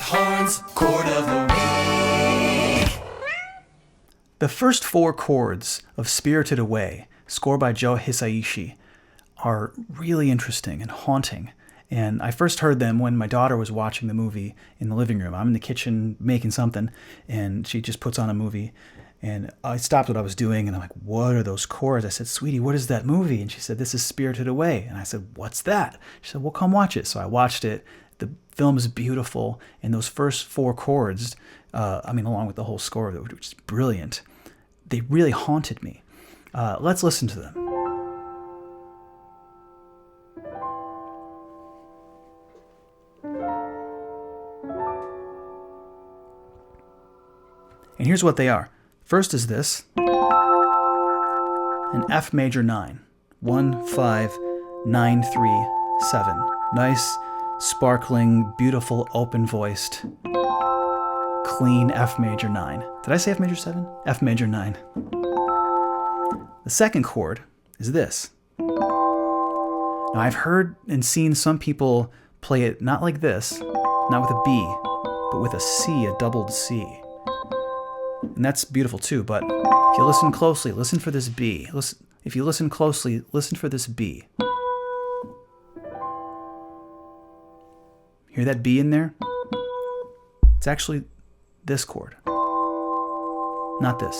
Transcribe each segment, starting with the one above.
Horns, chord of the week. The first 4 chords of Spirited Away, scored by Joe Hisaishi, are really interesting and haunting. And I first heard them when my daughter was watching the movie in the living room. I'm in the kitchen making something, and she just puts on a movie. And I stopped what I was doing, and I'm like, what are those chords? I said, sweetie, what is that movie? And she said, this is Spirited Away. And I said, what's that? She said, well, come watch it. So I watched it. The film is beautiful, and those first 4 chords, along with the whole score of it, which is brilliant, they really haunted me. Let's listen to them. And here's what they are. First is this, an F major 9, 1, 5, 9, 3, 7. Nice, sparkling, beautiful, open-voiced, clean F major 9. Did I say F major 7? F major 9. The second chord is this. Now I've heard and seen some people play it not like this, not with a B, but with a C, a doubled C. And that's beautiful too, but if you listen closely, listen for this B. If you listen closely, listen for this B. Hear that B in there? It's actually this chord, not this.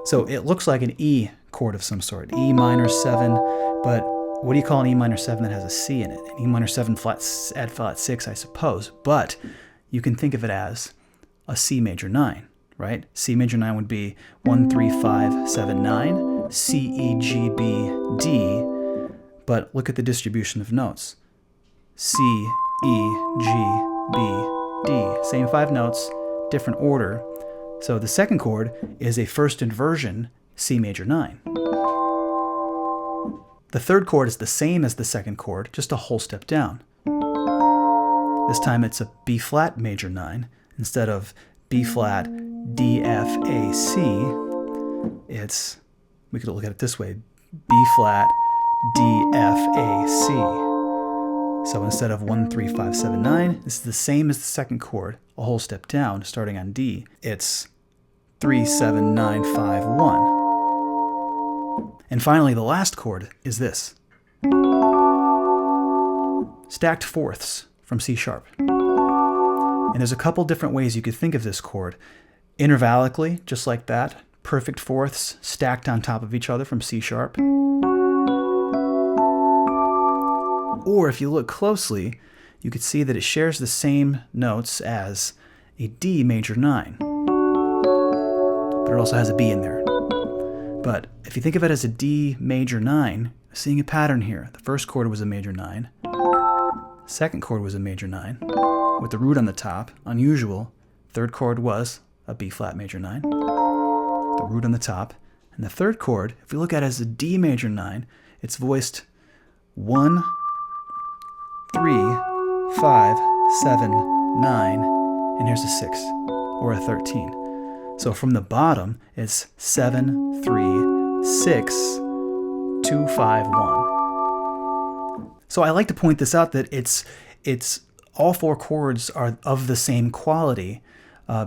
So it looks like an E chord of some sort, E minor 7, but what do you call an E minor 7 that has a C in it? An E minor 7 add flat 6, I suppose, but you can think of it as a C major 9, right? C major 9 would be 1, 3, 5, 7, 9, C, E, G, B, D, but look at the distribution of notes. C, E, G, B, D. Same 5 notes, different order. So the second chord is a first inversion C major 9. The third chord is the same as the second chord, just a whole step down. This time it's a B flat major 9. Instead of B flat, D, F, A, C, we could look at it this way, B flat, D, F, A, C. So instead of 1, 3, 5, 7, 9, this is the same as the second chord, a whole step down, starting on D. It's 3, 7, 9, 5, 1. And finally, the last chord is this. Stacked fourths from C sharp. And there's a couple different ways you could think of this chord. Intervallically, just like that, perfect fourths stacked on top of each other from C sharp. Or if you look closely, you could see that it shares the same notes as a D major 9. But it also has a B in there. But if you think of it as a D major 9, seeing a pattern here. The first chord was a major 9. Second chord was a major 9 with the root on the top. Unusual. Third chord was a B flat major 9. The root on the top. And the third chord, if we look at it as a D major 9, it's voiced 1, 3, 5, 7, 9, and here's a 6 or a 13. So from the bottom, it's 7, 3, 6, 2, 5, 1. So I like to point this out that it's all 4 chords are of the same quality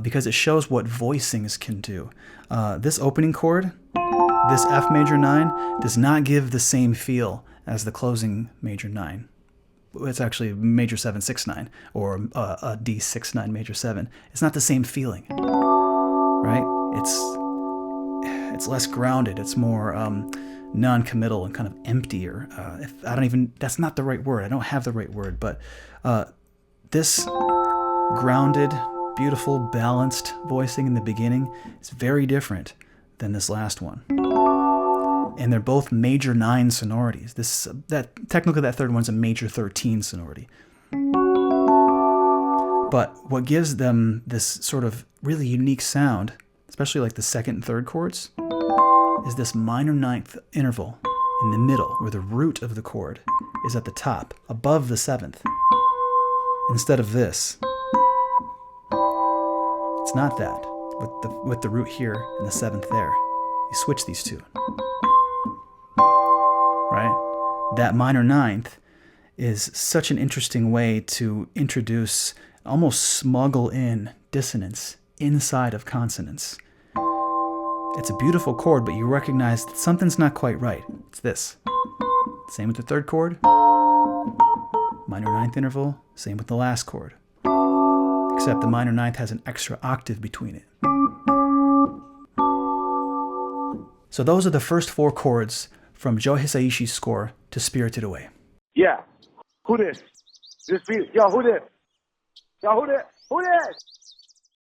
because it shows what voicings can do. This opening chord, this F major 9, does not give the same feel as the closing major 9. It's actually major 7, 6, 9, or a D 6, 9 major 7. It's not the same feeling, right? It's less grounded. It's more non-committal and kind of emptier. That's not the right word. I don't have the right word, but this grounded, beautiful, balanced voicing in the beginning is very different than this last one. And they're both major 9 sonorities. Technically that third one's a major 13 sonority. But what gives them this sort of really unique sound, especially like the second and third chords, is this minor 9th interval in the middle where the root of the chord is at the top, above the 7th. Instead of this. It's not that, with the root here and the 7th there. You switch these two. Right? That minor 9th is such an interesting way to introduce almost smuggle in dissonance inside of consonants. It's a beautiful chord, but you recognize that something's not quite right. It's this. Same with the third chord. Minor ninth interval. Same with the last chord. Except the minor ninth has an extra octave between it. So those are the first 4 chords from Joe Hisaishi's score to Spirited Away. Yeah. Who this? This beat. Yo, who this? Yo, who this? Who this?